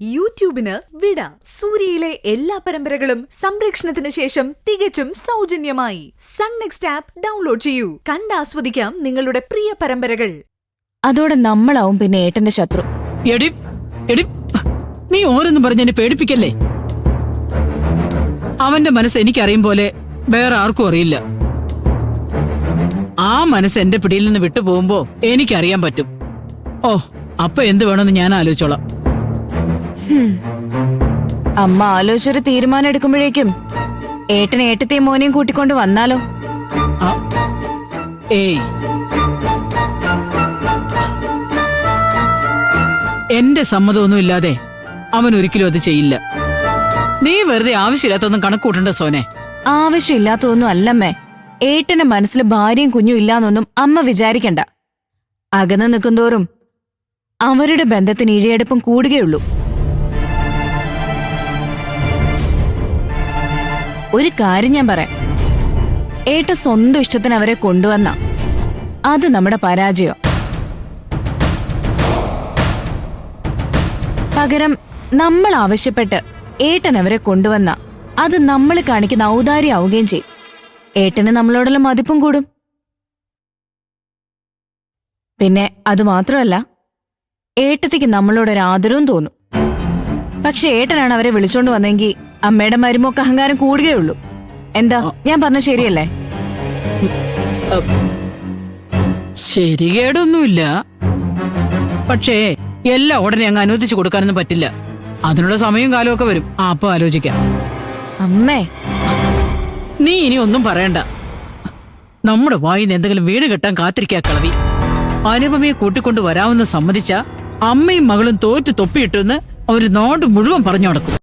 യൂട്യൂബിന് വിട. സൂര്യയിലെ എല്ലാ പരമ്പരകളും സംരക്ഷണത്തിന് ശേഷം തികച്ചും സൗജന്യമായി സൺ നെക്സ്റ്റ് ആപ്പ് ഡൗൺലോഡ് ചെയ്യൂ. കണ്ടാസ്വദിക്കാം നിങ്ങളുടെ പ്രിയ പരമ്പരകൾ. അതോടെ നമ്മളാവും പിന്നെ ഏട്ടന്റെ ശത്രു. എടി എടി, നീ ഓരോന്നും പറഞ്ഞ് എന്നെ പേടിപ്പിക്കല്ലേ. അവന്റെ മനസ്സ് എനിക്കറിയും പോലെ വേറെ ആർക്കും അറിയില്ല. ആ മനസ്സ് എന്റെ പിടിയിൽ നിന്ന് വിട്ടുപോകുമ്പോ എനിക്കറിയാൻ പറ്റും. ഓ, അപ്പൊ എന്ത് വേണമെന്ന് ഞാൻ ആലോചിച്ചോളാം. അമ്മ ആലോചിച്ചൊരു തീരുമാനം എടുക്കുമ്പോഴേക്കും ഏട്ടനെ ഏട്ടത്തെയും മോനെയും കൂട്ടിക്കൊണ്ട് വന്നാലോ? ഏയ്, എന്റെ സമ്മതമൊന്നും ഇല്ലാതെ അവൻ ഒരിക്കലും അത് ചെയ്യില്ല. നീ വെറുതെ ആവശ്യമില്ലാത്തൊന്നും കണക്കൂട്ടണ്ട സോനെ. ആവശ്യമില്ലാത്തതൊന്നും അല്ലമ്മേ. ഏട്ടന്റെ മനസ്സിൽ ഭാര്യയും കുഞ്ഞും ഇല്ലാന്നൊന്നും അമ്മ വിചാരിക്കണ്ട. അകന്നു നിൽക്കുന്തോറും അവരുടെ ബന്ധത്തിന് ഇഴയെടുപ്പും കൂടുകയുള്ളൂ. ഒരു കാര്യം ഞാൻ പറയാം, ഏട്ട സ്വന്തം ഇഷ്ടത്തിന് അവരെ കൊണ്ടുവന്ന അത് നമ്മുടെ പരാജയം. പകരം നമ്മൾ ആവശ്യപ്പെട്ട് ഏട്ടൻ അവരെ കൊണ്ടുവന്ന അത് നമ്മൾ കാണിക്കുന്ന ഔദാര്യമാവുകയും ചെയ്യും. ഏട്ടന് നമ്മളോടുള്ള മതിപ്പും കൂടും. പിന്നെ അത് മാത്രമല്ല, ഏട്ടത്തിക്ക് നമ്മളോടൊരു ആദരവും തോന്നും. പക്ഷെ ഏട്ടനാണ് അവരെ വിളിച്ചോണ്ട് വന്നെങ്കിൽ അമ്മയുടെ മരുമൊക്കെ അഹങ്കാരം കൂടുകയുള്ളൂ. എന്താ ഞാൻ പറഞ്ഞ ശരിയല്ലേ? ശരികേടൊന്നുമില്ല. പക്ഷേ എല്ലാം ഉടനെ അങ്ങ് അനുവദിച്ചു കൊടുക്കാനൊന്നും പറ്റില്ല. അതിനുള്ള സമയവും കാലവും ഒക്കെ വരും. അപ്പൊ ആലോചിക്കാം. അമ്മേ, നീ ഇനി ഒന്നും പറയണ്ട. നമ്മുടെ വായിന്ന് എന്തെങ്കിലും വീട് കെട്ടാൻ കാത്തിരിക്കാ കളവി. അനുപമയെ കൂട്ടിക്കൊണ്ട് വരാമെന്ന് സമ്മതിച്ച അമ്മയും മകളും തോറ്റു തൊപ്പിയിട്ടെന്ന് അവര് നാട് മുഴുവൻ പറഞ്ഞു നടക്കും.